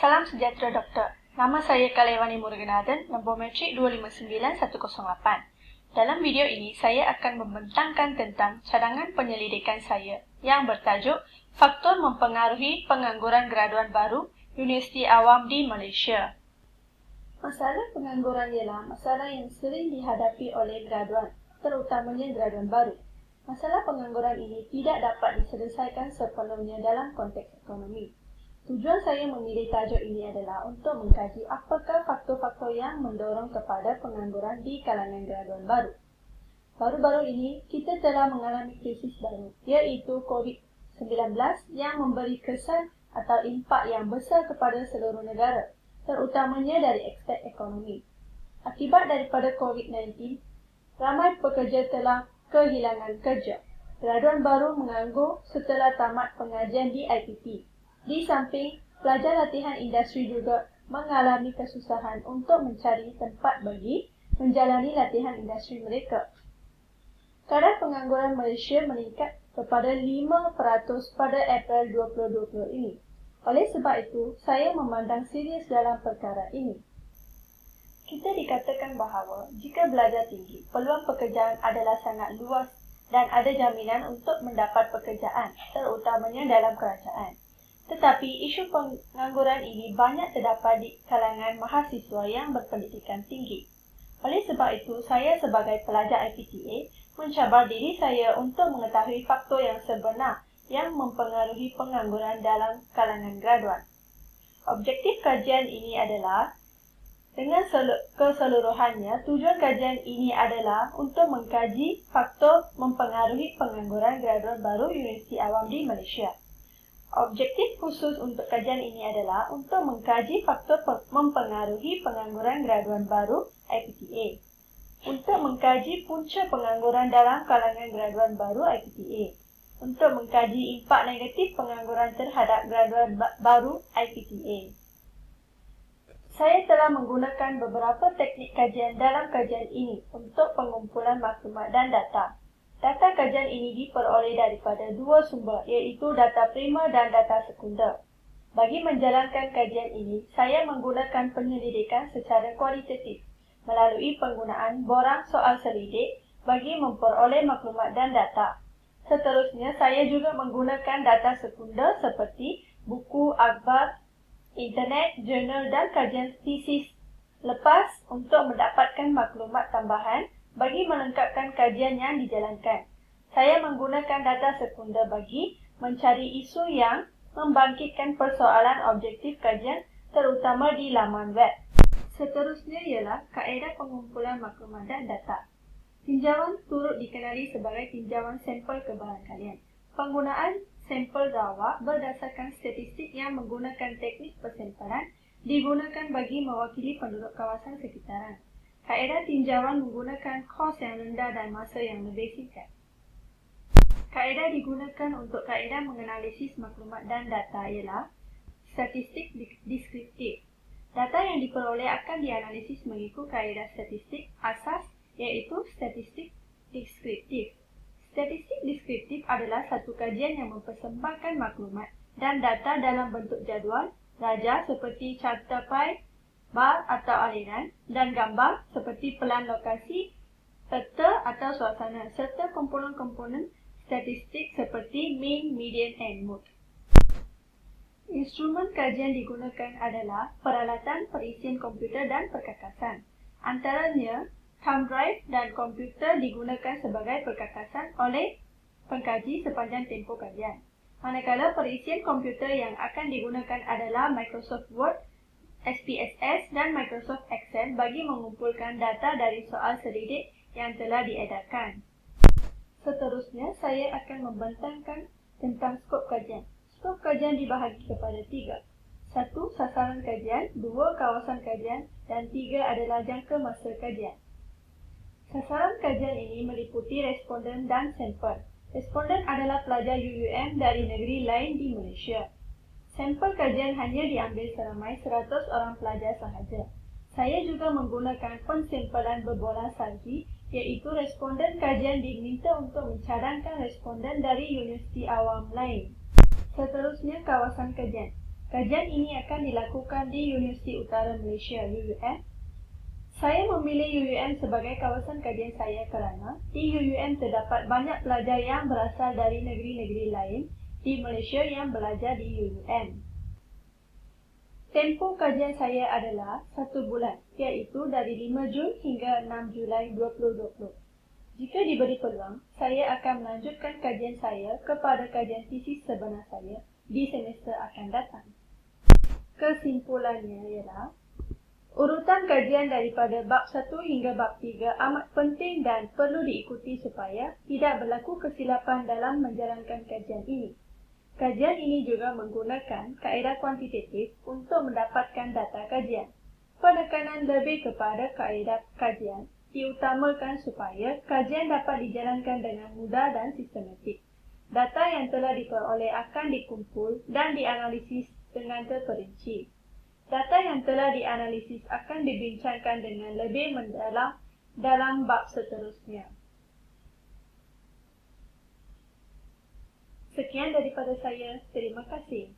Salam sejahtera doktor. Nama saya Kalaiwani Muruganathan, nombor metrik 259108. Dalam video ini, saya akan membentangkan tentang cadangan penyelidikan saya yang bertajuk Faktor Mempengaruhi Pengangguran Graduan Baru Universiti Awam di Malaysia. Masalah pengangguran ialah masalah yang sering dihadapi oleh graduan, terutamanya graduan baru. Masalah pengangguran ini tidak dapat diselesaikan sepenuhnya dalam konteks ekonomi. Tujuan saya memilih tajuk ini adalah untuk mengkaji apakah faktor-faktor yang mendorong kepada pengangguran di kalangan graduan baru. Baru-baru ini, kita telah mengalami krisis baru, iaitu COVID-19 yang memberi kesan atau impak yang besar kepada seluruh negara, terutamanya dari aspek ekonomi. Akibat daripada COVID-19, ramai pekerja telah kehilangan kerja. Graduan baru menganggur setelah tamat pengajian di IPT. Di samping, pelajar latihan industri juga mengalami kesusahan untuk mencari tempat bagi menjalani latihan industri mereka. Kadar pengangguran Malaysia meningkat kepada 5% pada April 2020 ini. Oleh sebab itu, saya memandang serius dalam perkara ini. Kita dikatakan bahawa jika belajar tinggi, peluang pekerjaan adalah sangat luas dan ada jaminan untuk mendapat pekerjaan, terutamanya dalam kerajaan. Tetapi isu pengangguran ini banyak terdapat di kalangan mahasiswa yang berpendidikan tinggi. Oleh sebab itu, saya sebagai pelajar IPTA mencabar diri saya untuk mengetahui faktor yang sebenar yang mempengaruhi pengangguran dalam kalangan graduan. Objektif kajian ini adalah, dengan keseluruhannya, tujuan kajian ini adalah untuk mengkaji faktor mempengaruhi pengangguran graduan baru Universiti Awam di Malaysia. Objektif khusus untuk kajian ini adalah untuk mengkaji faktor mempengaruhi pengangguran graduan baru IPTA, untuk mengkaji punca pengangguran dalam kalangan graduan baru IPTA, untuk mengkaji impak negatif pengangguran terhadap graduan baru IPTA. Saya telah menggunakan beberapa teknik kajian dalam kajian ini untuk pengumpulan maklumat dan data. Data kajian ini diperoleh daripada dua sumber, iaitu data primer dan data sekunder. Bagi menjalankan kajian ini, saya menggunakan penyelidikan secara kualitatif melalui penggunaan borang soal selidik bagi memperoleh maklumat dan data. Seterusnya, saya juga menggunakan data sekunder seperti buku, akhbar, internet, jurnal dan kajian tesis lepas untuk mendapatkan maklumat tambahan bagi melengkapkan kajian yang dijalankan. Saya menggunakan data sekunder bagi mencari isu yang membangkitkan persoalan objektif kajian, terutama di laman web. Seterusnya ialah kaedah pengumpulan maklumat dan data. Tinjauan turut dikenali sebagai tinjauan sampel kebarangkalian. Penggunaan sampel rawa berdasarkan statistik yang menggunakan teknik persampalan digunakan bagi mewakili penduduk kawasan sekitaran. Kaedah tinjauan menggunakan kos yang rendah dan masa yang lebih singkat. Kaedah digunakan untuk kaedah menganalisis maklumat dan data ialah statistik deskriptif. Data yang diperoleh akan dianalisis mengikut kaedah statistik asas, iaitu statistik deskriptif. Statistik deskriptif adalah satu kajian yang mempersembahkan maklumat dan data dalam bentuk jadual, raja seperti carta pie, bar atau aliran, dan gambar seperti pelan lokasi, peta atau suasana, serta komponen-komponen statistik seperti mean, median, and mode. Instrumen kajian digunakan adalah peralatan perisian komputer dan perkakasan. Antaranya, thumb drive dan komputer digunakan sebagai perkakasan oleh pengkaji sepanjang tempoh kajian. Manakala perisian komputer yang akan digunakan adalah Microsoft Word, SPSS dan Microsoft Excel bagi mengumpulkan data dari soal selidik yang telah diedarkan. Seterusnya, saya akan membentangkan tentang skop kajian. Skop kajian dibahagi kepada 3. 1. Sasaran kajian, 2. Kawasan kajian, dan 3 adalah jangka masa kajian. Sasaran kajian ini meliputi responden dan sampel. Responden adalah pelajar UUM dari negeri lain di Malaysia. Sampel kajian hanya diambil seramai 100 orang pelajar sahaja. Saya juga menggunakan pensampelan berbola salji, iaitu responden kajian diminta untuk mencadangkan responden dari Universiti Awam lain. Seterusnya, kawasan kajian. Kajian ini akan dilakukan di Universiti Utara Malaysia (UUM). Saya memilih UUM sebagai kawasan kajian saya kerana di UUM terdapat banyak pelajar yang berasal dari negeri-negeri lain di Malaysia yang belajar di UUM. Tempoh kajian saya adalah 1 bulan, iaitu dari 5 Jun hingga 6 Julai 2020. Jika diberi peluang, saya akan melanjutkan kajian saya kepada kajian tesis sebenar saya di semester akan datang. Kesimpulannya ialah, urutan kajian daripada bab 1 hingga bab 3 amat penting dan perlu diikuti supaya tidak berlaku kesilapan dalam menjalankan kajian ini. Kajian ini juga menggunakan kaedah kuantitatif untuk mendapatkan data kajian. Penekanan lebih kepada kaedah kajian diutamakan supaya kajian dapat dijalankan dengan mudah dan sistematik. Data yang telah diperoleh akan dikumpul dan dianalisis dengan terperinci. Data yang telah dianalisis akan dibincangkan dengan lebih mendalam dalam bab seterusnya. Sekian daripada saya. Terima kasih.